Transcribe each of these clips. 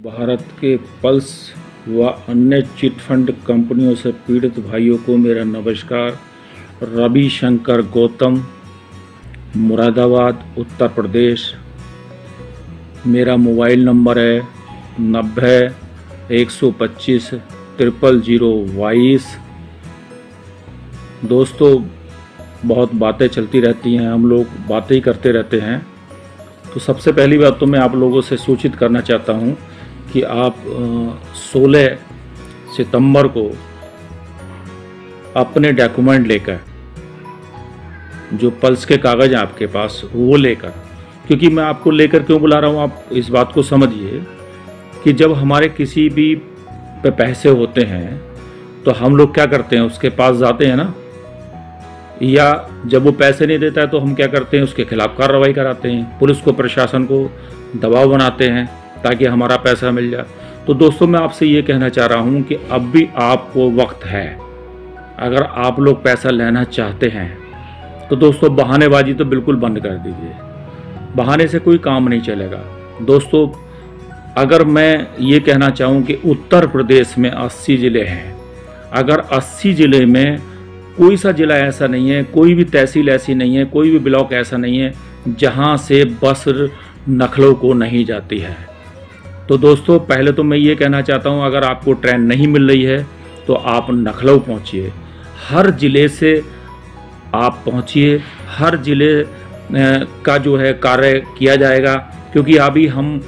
भारत के पल्स व अन्य चिटफंड कंपनियों से पीड़ित भाइयों को मेरा नमस्कार। रविशंकर गौतम, मुरादाबाद, उत्तर प्रदेश। मेरा मोबाइल नंबर है 90-125-00022। दोस्तों, बहुत बातें चलती रहती हैं, हम लोग बातें ही करते रहते हैं। तो सबसे पहली बात तो मैं आप लोगों से सूचित करना चाहता हूं कि आप 16 सितंबर को अपने डॉक्यूमेंट लेकर, जो पल्स के कागज़ हैं आपके पास, वो लेकर, क्योंकि मैं आपको लेकर क्यों बुला रहा हूँ, आप इस बात को समझिए कि जब हमारे किसी भी पे पैसे होते हैं तो हम लोग क्या करते हैं, उसके पास जाते हैं ना, या जब वो पैसे नहीं देता है तो हम क्या करते हैं, उसके खिलाफ कार्रवाई कराते हैं, पुलिस को, प्रशासन को दबाव बनाते हैं ताकि हमारा पैसा मिल जाए। तो दोस्तों, मैं आपसे ये कहना चाह रहा हूँ कि अब भी आपको वक्त है। अगर आप लोग पैसा लेना चाहते हैं तो दोस्तों, बहानेबाजी तो बिल्कुल बंद कर दीजिए। बहाने से कोई काम नहीं चलेगा। दोस्तों, अगर मैं ये कहना चाहूँ कि उत्तर प्रदेश में 80 ज़िले हैं, अगर 80 ज़िले में कोई सा ज़िला ऐसा नहीं है, कोई भी तहसील ऐसी नहीं है, कोई भी ब्लॉक ऐसा नहीं है जहाँ से बस लखनऊ को नहीं जाती है। तो दोस्तों, पहले तो मैं ये कहना चाहता हूँ, अगर आपको ट्रेन नहीं मिल रही है तो आप लखनऊ पहुँचिए। हर ज़िले से आप पहुँचिए, हर ज़िले का जो है कार्य किया जाएगा। क्योंकि अभी हम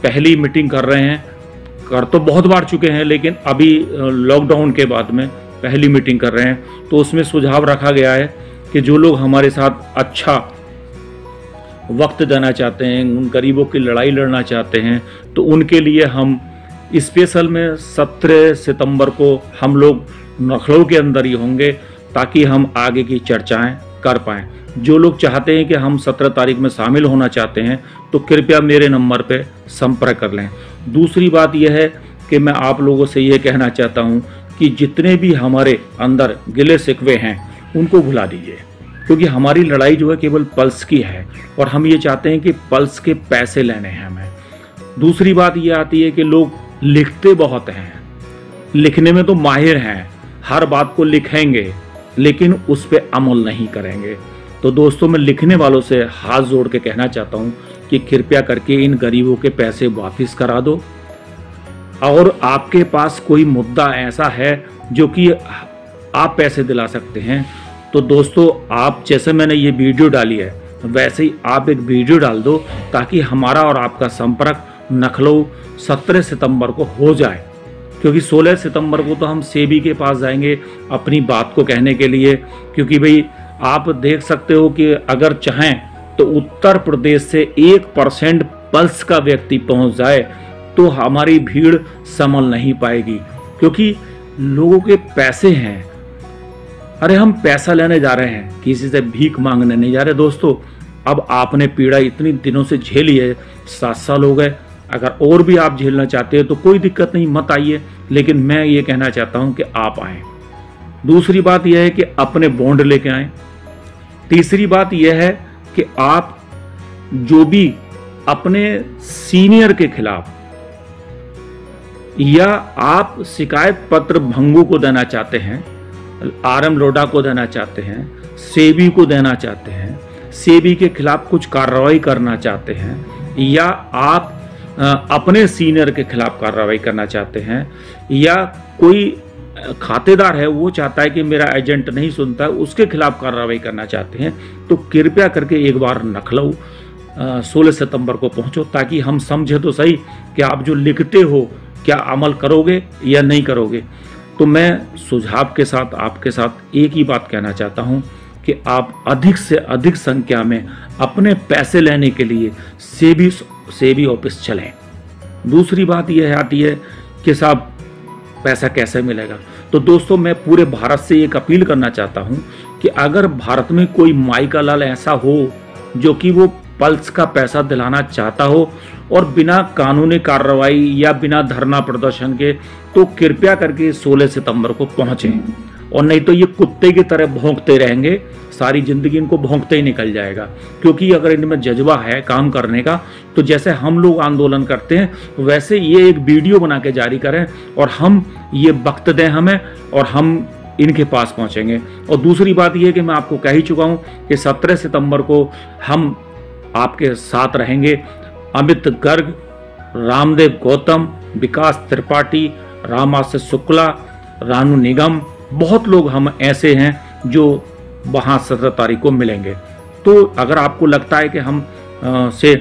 पहली मीटिंग कर रहे हैं, कर तो बहुत बार चुके हैं, लेकिन अभी लॉकडाउन के बाद में पहली मीटिंग कर रहे हैं। तो उसमें सुझाव रखा गया है कि जो लोग हमारे साथ अच्छा वक्त देना चाहते हैं, उन गरीबों की लड़ाई लड़ना चाहते हैं, तो उनके लिए हम स्पेशल में 17 सितंबर को हम लोग लखनऊ के अंदर ही होंगे, ताकि हम आगे की चर्चाएं कर पाएँ। जो लोग चाहते हैं कि हम 17 तारीख में शामिल होना चाहते हैं तो कृपया मेरे नंबर पे संपर्क कर लें। दूसरी बात यह है कि मैं आप लोगों से ये कहना चाहता हूँ कि जितने भी हमारे अंदर गिले शिकवे हैं उनको भुला दीजिए, क्योंकि हमारी लड़ाई जो है केवल पल्स की है और हम ये चाहते हैं कि पल्स के पैसे लेने हैं हमें। दूसरी बात ये आती है कि लोग लिखते बहुत हैं, लिखने में तो माहिर हैं, हर बात को लिखेंगे लेकिन उस पर अमल नहीं करेंगे। तो दोस्तों, मैं लिखने वालों से हाथ जोड़ के कहना चाहता हूँ कि कृपया करके इन गरीबों के पैसे वापस करा दो। और आपके पास कोई मुद्दा ऐसा है जो कि आप पैसे दिला सकते हैं, तो दोस्तों, आप जैसे मैंने ये वीडियो डाली है वैसे ही आप एक वीडियो डाल दो, ताकि हमारा और आपका संपर्क लखनऊ 17 सितंबर को हो जाए। क्योंकि 16 सितंबर को तो हम सेबी के पास जाएंगे अपनी बात को कहने के लिए। क्योंकि भाई, आप देख सकते हो कि अगर चाहें तो उत्तर प्रदेश से 1% पल्स का व्यक्ति पहुंच जाए तो हमारी भीड़ संभल नहीं पाएगी, क्योंकि लोगों के पैसे हैं। अरे, हम पैसा लेने जा रहे हैं, किसी से भीख मांगने नहीं जा रहे। दोस्तों, अब आपने पीड़ा इतनी दिनों से झेली है, 7 साल हो गए। अगर और भी आप झेलना चाहते हो तो कोई दिक्कत नहीं, मत आइए, लेकिन मैं ये कहना चाहता हूं कि आप आएँ। दूसरी बात यह है कि अपने बॉन्ड लेके आएँ। तीसरी बात यह है कि आप जो भी अपने सीनियर के खिलाफ या आप शिकायत पत्र भंगू को देना चाहते हैं, RM लोढ़ा को देना चाहते हैं, सेबी को देना चाहते हैं, सेबी के खिलाफ कुछ कार्रवाई करना चाहते हैं, या आप अपने सीनियर के खिलाफ कार्रवाई करना चाहते हैं, या कोई खातेदार है वो चाहता है कि मेरा एजेंट नहीं सुनता है, उसके खिलाफ कार्रवाई करना चाहते हैं, तो कृपया करके एक बार लखनऊ 16 सितंबर को पहुंचो, ताकि हम समझे तो सही कि आप जो लिखते हो क्या अमल करोगे या नहीं करोगे। तो मैं सुझाव के साथ आपके साथ एक ही बात कहना चाहता हूं कि आप अधिक से अधिक संख्या में अपने पैसे लेने के लिए सेबी ऑफिस चलें। दूसरी बात यह आती है कि साहब पैसा कैसे मिलेगा। तो दोस्तों, मैं पूरे भारत से एक अपील करना चाहता हूं कि अगर भारत में कोई माई का लाल ऐसा हो जो कि वो पल्स का पैसा दिलाना चाहता हो और बिना कानूनी कार्रवाई या बिना धरना प्रदर्शन के, तो कृपया करके 16 सितंबर को पहुंचें। और नहीं तो ये कुत्ते की तरह भौंकते रहेंगे, सारी ज़िंदगी इनको भौंकते ही निकल जाएगा। क्योंकि अगर इनमें जज्बा है काम करने का, तो जैसे हम लोग आंदोलन करते हैं वैसे ये एक वीडियो बना के जारी करें और हम ये वक्त दें हमें, और हम इनके पास पहुंचेंगे। और दूसरी बात ये है कि मैं आपको कह ही चुका हूं कि 17 सितंबर को हम आपके साथ रहेंगे। अमित गर्ग, रामदेव गौतम, विकास त्रिपाठी, रामाशय शुक्ला, रानू निगम, बहुत लोग हम ऐसे हैं जो वहाँ 17 तारीख को मिलेंगे। तो अगर आपको लगता है कि हम से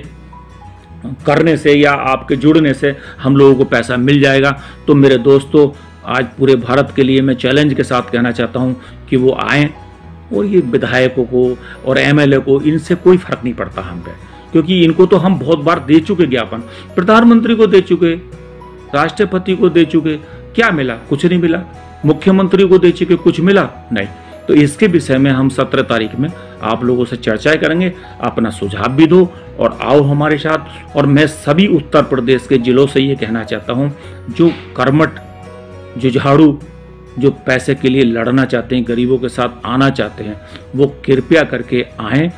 करने से या आपके जुड़ने से हम लोगों को पैसा मिल जाएगा, तो मेरे दोस्तों आज पूरे भारत के लिए मैं चैलेंज के साथ कहना चाहता हूँ कि वो आएँ। और ये विधायकों को और एमएलए को इनसे कोई फर्क नहीं पड़ता हम पे, क्योंकि इनको तो हम बहुत बार दे चुके ज्ञापन, प्रधानमंत्री को दे चुके, राष्ट्रपति को दे चुके, क्या मिला? कुछ नहीं मिला। मुख्यमंत्री को दे चुके, कुछ मिला नहीं। तो इसके विषय में हम 17 तारीख में आप लोगों से चर्चा करेंगे। अपना सुझाव भी दो और आओ हमारे साथ। और मैं सभी उत्तर प्रदेश के जिलों से ये कहना चाहता हूँ, जो कर्मठ, जुझारू, जो पैसे के लिए लड़ना चाहते हैं, गरीबों के साथ आना चाहते हैं, वो कृपया करके आएँ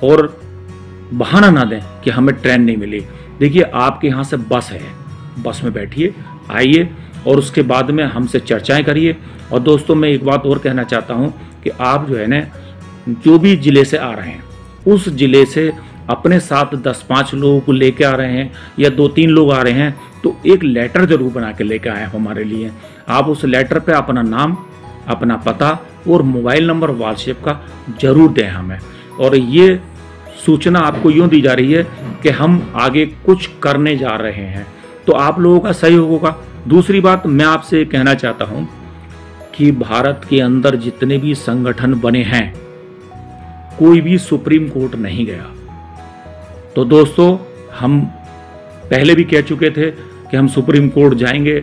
और बहाना ना दें कि हमें ट्रेन नहीं मिली। देखिए, आपके यहाँ से बस है, बस में बैठिए, आइए और उसके बाद में हमसे चर्चाएं करिए। और दोस्तों, मैं एक बात और कहना चाहता हूं कि आप जो है ना, जो भी ज़िले से आ रहे हैं, उस ज़िले से अपने साथ 10-5 लोगों को लेके आ रहे हैं या 2-3 लोग आ रहे हैं, तो एक लेटर ज़रूर बना के लेके आए हमारे लिए। आप उस लेटर पे अपना नाम, अपना पता और मोबाइल नंबर व्हाट्सएप का ज़रूर दें हमें। और ये सूचना आपको यूँ दी जा रही है कि हम आगे कुछ करने जा रहे हैं, तो आप लोगों का सहयोग होगा। दूसरी बात मैं आपसे कहना चाहता हूं कि भारत के अंदर जितने भी संगठन बने हैं, कोई भी सुप्रीम कोर्ट नहीं गया। तो दोस्तों, हम पहले भी कह चुके थे कि हम सुप्रीम कोर्ट जाएंगे,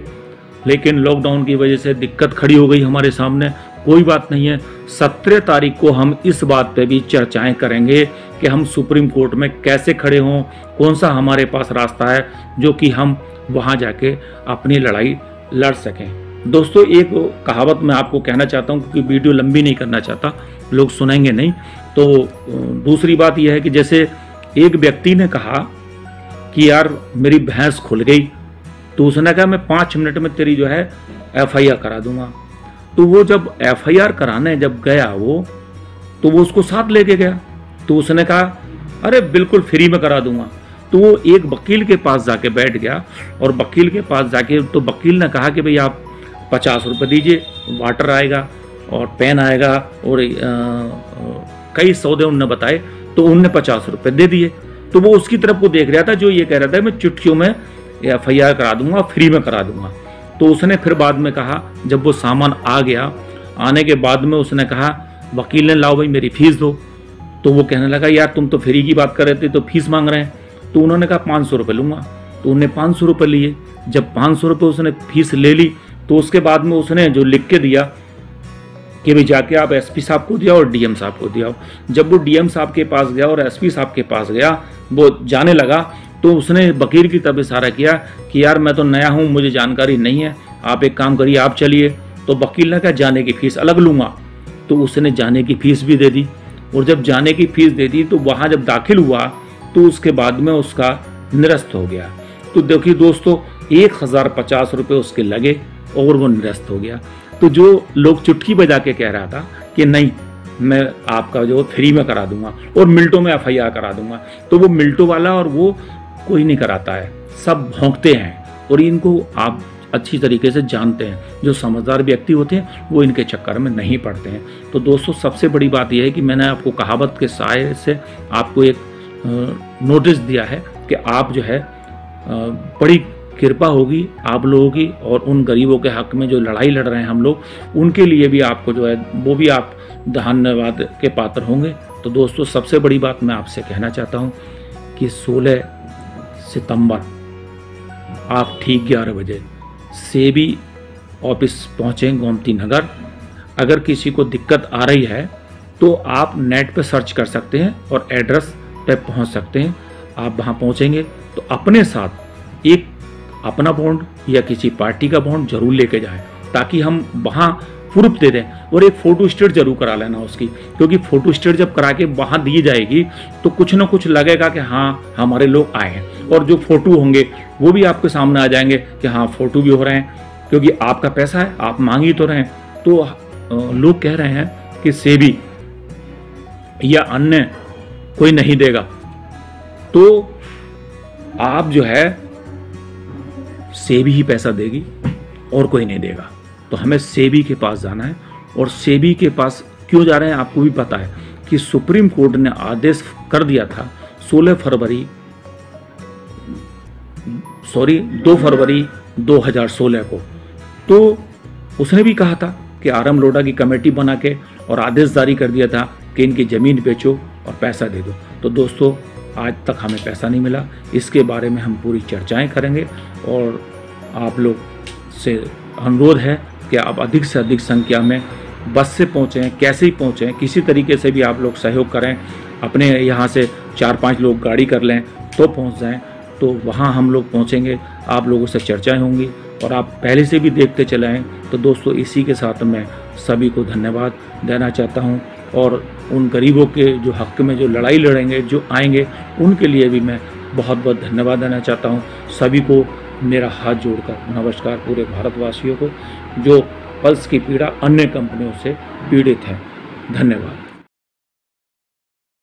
लेकिन लॉकडाउन की वजह से दिक्कत खड़ी हो गई हमारे सामने। कोई बात नहीं है, 17 तारीख को हम इस बात पे भी चर्चाएं करेंगे कि हम सुप्रीम कोर्ट में कैसे खड़े हों, कौन सा हमारे पास रास्ता है जो कि हम वहाँ जाके अपनी लड़ाई लड़ सकें। दोस्तों, एक कहावत मैं आपको कहना चाहता हूँ, क्योंकि वीडियो लंबी नहीं करना चाहता, लोग सुनेंगे नहीं। तो दूसरी बात यह है कि जैसे एक व्यक्ति ने कहा कि यार मेरी भैंस खुल गई, तो उसने कहा मैं 5 मिनट में तेरी जो है FIR करा दूंगा। तो वो जब FIR कराने जब गया वो, तो वो उसको साथ लेके गया। तो उसने कहा अरे बिल्कुल फ्री में करा दूंगा। तो वो एक वकील के पास जाके बैठ गया, और वकील के पास जाके तो वकील ने कहा कि भाई आप 50 रुपये दीजिए, वाटर आएगा और पेन आएगा और कई सौदे उनने बताए, तो उनने 50 रुपये दे दिए। तो वो उसकी तरफ को देख रहा था जो ये कह रहा था मैं चुटकियों में FIR करा दूंगा, फ्री में करा दूंगा। तो उसने फिर बाद में कहा, जब वो सामान आ गया, आने के बाद में उसने कहा, वकील ने लाओ भाई मेरी फीस दो। तो वो कहने लगा यार तुम तो फ्री की बात कर रहे थे, तो फीस मांग रहे हैं। तो उन्होंने कहा 500 रुपये लूँगा। तो उन्हें 500 रुपये लिए। जब 500 रुपये उसने फीस ले ली, तो उसके बाद में उसने जो लिख के दिया कि भाई जाके आप SP साहब को दिया और DM साहब को दिया। जब वो DM साहब के पास गया और SP साहब के पास गया, वो जाने लगा, तो उसने वकील की तरफ इशारा किया कि यार मैं तो नया हूँ, मुझे जानकारी नहीं है, आप एक काम करिए आप चलिए। तो वकील ने कहा जाने की फ़ीस अलग लूँगा। तो उसने जाने की फ़ीस भी दे दी। और जब जाने की फ़ीस दे दी, तो वहाँ जब दाखिल हुआ, तो उसके बाद में उसका निरस्त हो गया। तो देखिए दोस्तों, 1050 रुपये उसके लगे और वो निरस्त हो गया। तो जो लोग चुटकी बजा के कह रहा था कि नहीं मैं आपका जो फ्री में करा दूंगा और मिल्टों में FIR करा दूंगा, तो वो मिल्टों वाला और वो कोई नहीं कराता है, सब भौंकते हैं। और इनको आप अच्छी तरीके से जानते हैं, जो समझदार व्यक्ति होते हैं वो इनके चक्कर में नहीं पड़ते हैं। तो दोस्तों, सबसे बड़ी बात यह है कि मैंने आपको कहावत के साय से आपको एक नोटिस दिया है कि आप जो है बड़ी कृपा होगी आप लोगों की, और उन गरीबों के हक में जो लड़ाई लड़ रहे हैं हम लोग, उनके लिए भी आपको जो है वो भी आप धन्यवाद के पात्र होंगे। तो दोस्तों, सबसे बड़ी बात मैं आपसे कहना चाहता हूँ कि 16 सितंबर आप ठीक 11 बजे सेबी ऑफिस पहुँचें, गोमती नगर। अगर किसी को दिक्कत आ रही है तो आप नेट पे सर्च कर सकते हैं और एड्रेस पे पहुँच सकते हैं। आप वहाँ पहुँचेंगे तो अपने साथ एक अपना बॉन्ड या किसी पार्टी का बॉन्ड जरूर लेके जाएं, ताकि हम वहाँ प्रूफ दे दें, और एक फ़ोटो स्टेट जरूर करा लेना उसकी, क्योंकि फ़ोटो स्टेट जब करा के वहाँ दी जाएगी तो कुछ ना कुछ लगेगा कि हाँ हमारे लोग आए हैं, और जो फ़ोटो होंगे वो भी आपके सामने आ जाएंगे कि हाँ फ़ोटो भी हो रहे हैं, क्योंकि आपका पैसा है, आप मांग ही तो रहे हैं। तो लोग कह रहे हैं कि सेबी या अन्य कोई नहीं देगा, तो आप जो है सेबी ही पैसा देगी और कोई नहीं देगा। तो हमें सेबी के पास जाना है, और सेबी के पास क्यों जा रहे हैं आपको भी पता है कि सुप्रीम कोर्ट ने आदेश कर दिया था 2 फरवरी 2016 को। तो उसने भी कहा था कि आरएम लोढ़ा की कमेटी बना के और आदेश जारी कर दिया था कि इनकी ज़मीन बेचो और पैसा दे दो। तो दोस्तों आज तक हमें पैसा नहीं मिला, इसके बारे में हम पूरी चर्चाएं करेंगे, और आप लोग से अनुरोध है कि आप अधिक से अधिक संख्या में बस से पहुँचें, कैसे ही पहुँचें, किसी तरीके से भी आप लोग सहयोग करें, अपने यहाँ से 4-5 लोग गाड़ी कर लें तो पहुँच जाएं, तो वहाँ हम लोग पहुँचेंगे, आप लोगों से चर्चाएं होंगी और आप पहले से भी देखते चले आएँ। तो दोस्तों इसी के साथ मैं सभी को धन्यवाद देना चाहता हूँ, और उन गरीबों के जो हक़ में जो लड़ाई लड़ेंगे, जो आएंगे, उनके लिए भी मैं बहुत बहुत धन्यवाद देना चाहता हूँ। सभी को मेरा हाथ जोड़कर नमस्कार, पूरे भारतवासियों को जो पल्स की पीड़ा अन्य कंपनियों से पीड़ित हैं। धन्यवाद।